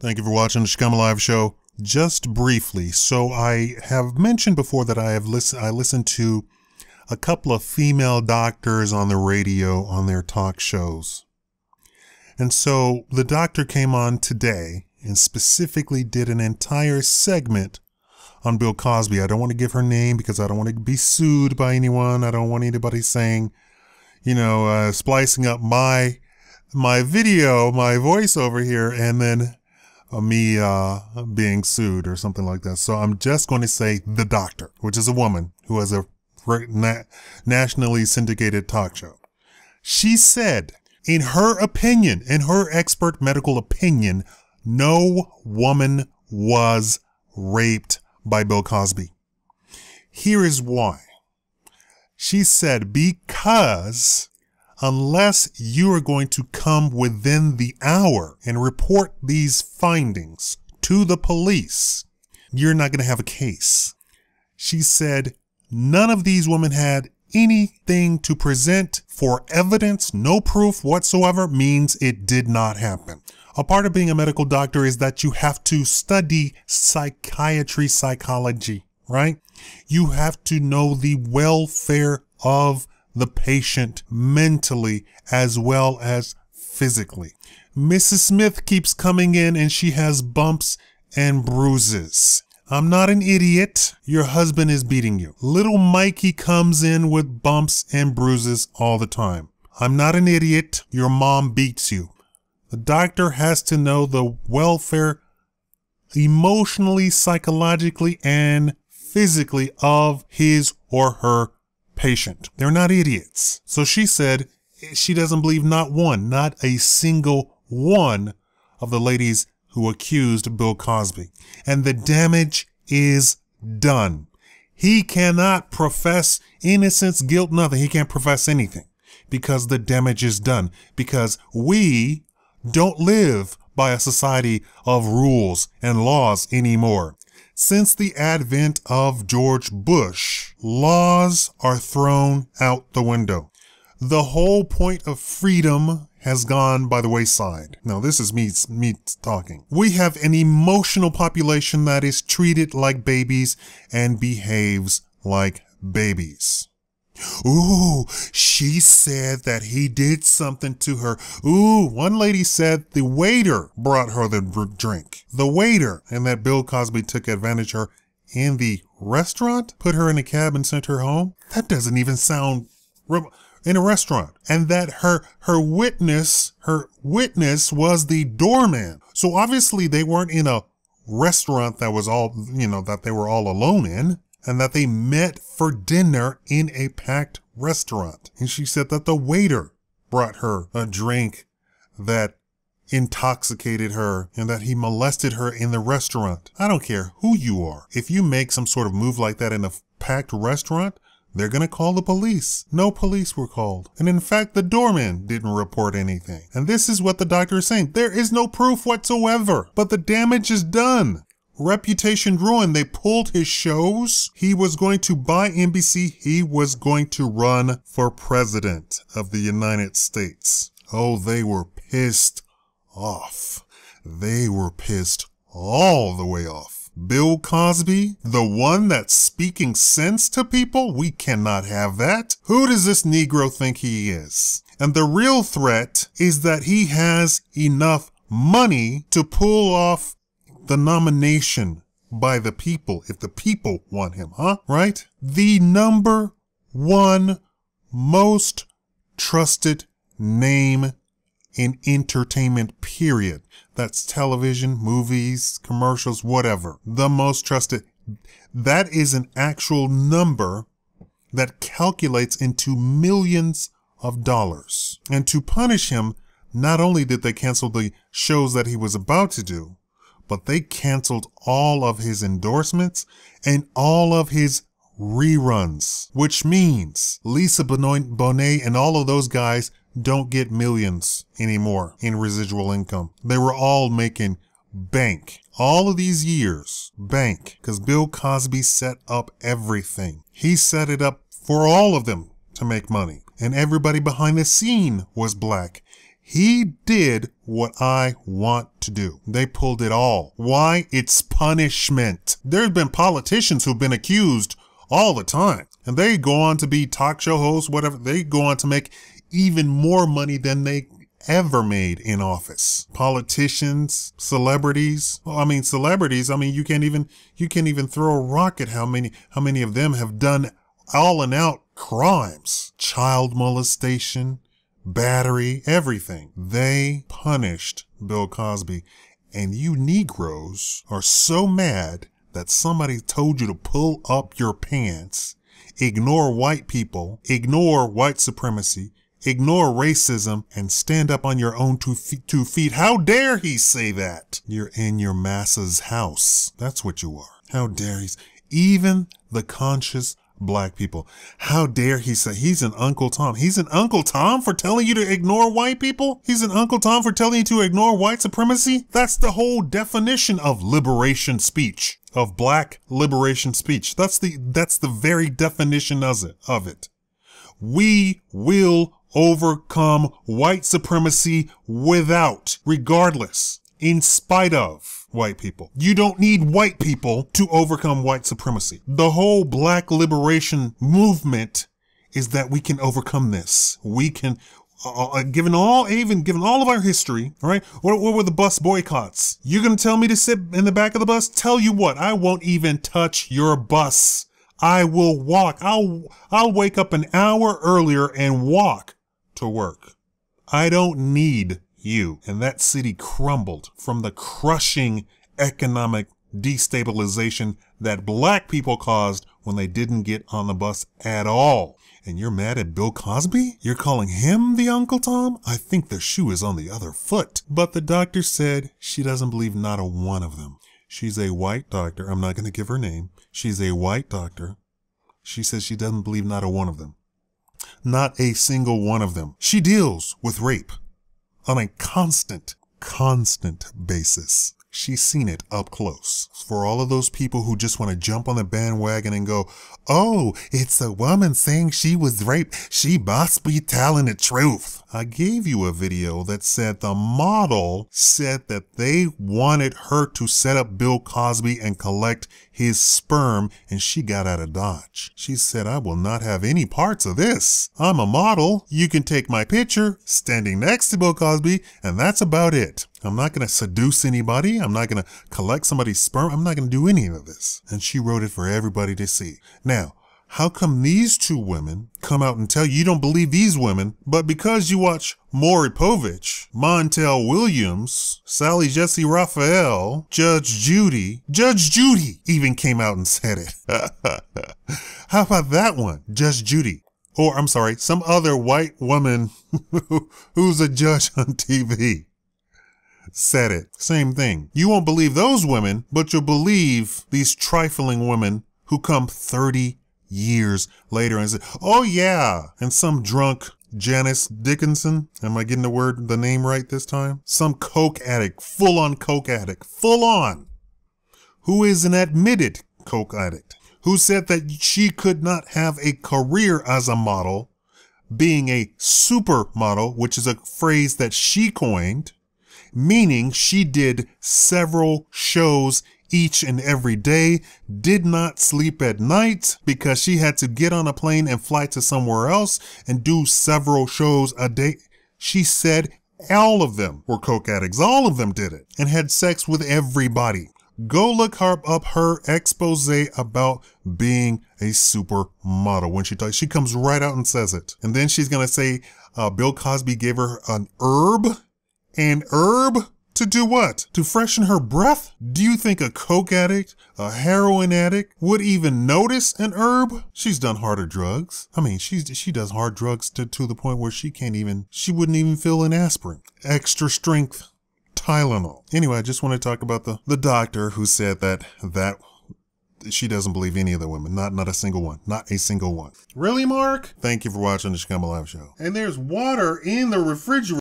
Thank you for watching the Shakaama Live Show. Just briefly, so I have mentioned before that I listened to a couple of female doctors on the radio on their talk shows. And so the doctor came on today and specifically did an entire segment on Bill Cosby. I don't want to give her name because I don't want to be sued by anyone. I don't want anybody saying, splicing up my video, my voice over here, and then me being sued or something like that. So I'm just going to say the doctor, which is a woman who has a nationally syndicated talk show. She said, in her opinion, in her expert medical opinion, no woman was raped by Bill Cosby. Here is why. She said, because unless you are going to come within the hour and report these findings to the police, you're not going to have a case. She said none of these women had anything to present for evidence. No proof whatsoever means it did not happen. A part of being a medical doctor is that you have to study psychology, right? You have to know the welfare of the patient mentally as well as physically. Mrs. Smith keeps coming in and she has bumps and bruises. I'm not an idiot. Your husband is beating you. Little Mikey comes in with bumps and bruises all the time. I'm not an idiot. Your mom beats you. The doctor has to know the welfare emotionally, psychologically, and physically of his or her patient. They're not idiots. So she said she doesn't believe not a single one of the ladies who accused Bill Cosby. And the damage is done. He cannot profess innocence, guilt, nothing. He can't profess anything because the damage is done. Because we don't live by a society of rules and laws anymore. Since the advent of George Bush, laws are thrown out the window. The whole point of freedom has gone by the wayside. Now, this is me talking. We have an emotional population that is treated like babies and behaves like babies. Ooh, she said that he did something to her. Ooh, one lady said the waiter brought her the drink. The waiter, and that Bill Cosby took advantage of her in the restaurant, put her in a cab and sent her home. That doesn't even sound in a restaurant. And that her witness was the doorman. So obviously they weren't in a restaurant that was all, that they were all alone in. And that they met for dinner in a packed restaurant. And she said that the waiter brought her a drink that intoxicated her and that he molested her in the restaurant. I don't care who you are. If you make some sort of move like that in a packed restaurant, they're going to call the police. No police were called. And in fact, the doorman didn't report anything. And this is what the doctor is saying. There is no proof whatsoever, but the damage is done. Reputation ruined. They pulled his shows. He was going to buy NBC. He was going to run for president of the United States. Oh, they were pissed off. They were pissed all the way off. Bill Cosby, the one that's speaking sense to people? We cannot have that. Who does this Negro think he is? And the real threat is that he has enough money to pull off the nomination by the people, if the people want him, right? The number one most trusted name in entertainment, period. That's television, movies, commercials, whatever. The most trusted. That is an actual number that calculates into millions of dollars. And to punish him, not only did they cancel the shows that he was about to do, but they canceled all of his endorsements and all of his reruns, which means Lisa Bonet and all of those guys don't get millions anymore in residual income. They were all making bank. All of these years, bank, because Bill Cosby set up everything. He set it up for all of them to make money. And everybody behind the scene was black. He did what I want to do. They pulled it all. Why? It's punishment. There's been politicians who've been accused all the time, and they go on to be talk show hosts, whatever. They go on to make even more money than they ever made in office. Politicians, celebrities. Well, I mean, celebrities. I mean, you can't even throw a rock at how many of them have done all and out crimes, child molestation, battery, everything. They punished Bill Cosby, and you Negroes are so mad that somebody told you to pull up your pants, ignore white people, ignore white supremacy, ignore racism, and stand up on your own two feet. How dare he say that? You're in your masses' house. That's what you are. How dare he? Even the conscious black people. How dare he say he's an Uncle Tom? He's an Uncle Tom for telling you to ignore white people? He's an Uncle Tom for telling you to ignore white supremacy? That's the whole definition of liberation speech, of black liberation speech. That's the very definition of it. We will overcome white supremacy regardless, in spite of white people. You don't need white people to overcome white supremacy. The whole black liberation movement is that we can overcome this. We can, given all of our history, all right? What were the bus boycotts? You're going to tell me to sit in the back of the bus? Tell you what, I won't even touch your bus. I will walk. I'll wake up an hour earlier and walk to work. I don't need you. And that city crumbled from the crushing economic destabilization that black people caused when they didn't get on the bus at all. And you're mad at Bill Cosby? You're calling him the Uncle Tom? I think the shoe is on the other foot. But the doctor said she doesn't believe not a one of them. She's a white doctor. I'm not going to give her name. She's a white doctor. She says she doesn't believe not a one of them. Not a single one of them. She deals with rape on a constant basis. She's seen it up close. For all of those people who just want to jump on the bandwagon and go, oh, it's a woman saying she was raped. She must be telling the truth. I gave you a video that said the model said that they wanted her to set up Bill Cosby and collect his sperm, and she got out of Dodge. She said, I will not have any parts of this. I'm a model. You can take my picture standing next to Bill Cosby, and that's about it. I'm not going to seduce anybody. I'm not going to collect somebody's sperm. I'm not going to do any of this. And she wrote it for everybody to see. Now, how come these two women come out and tell you don't believe these women, but because you watch Maury Povich, Montel Williams, Sally Jesse Raphael, Judge Judy even came out and said it. How about that one? Judge Judy. Or, I'm sorry, some other white woman who's a judge on TV. Said it. Same thing. You won't believe those women, but you'll believe these trifling women who come 30 years later and say, oh yeah. And some drunk Janice Dickinson, am I getting the name right this time? Some coke addict, full on, who is an admitted coke addict, who said that she could not have a career as a model, being a supermodel, which is a phrase that she coined, meaning she did several shows each and every day, did not sleep at night because she had to get on a plane and fly to somewhere else and do several shows a day. She said all of them were coke addicts. All of them did it and had sex with everybody. Go look up her expose about being a supermodel. When she comes right out and says it. And then she's going to say Bill Cosby gave her an herb. An herb? To do what? To freshen her breath? Do you think a coke addict, a heroin addict would even notice an herb? She's done harder drugs. I mean, she does hard drugs to the point where she wouldn't even feel an aspirin. Extra strength Tylenol. Anyway, I just want to talk about the doctor who said that she doesn't believe any of the women. Not a single one. Not a single one. Really, Mark? Thank you for watching the Shakaama Live Show. And there's water in the refrigerator.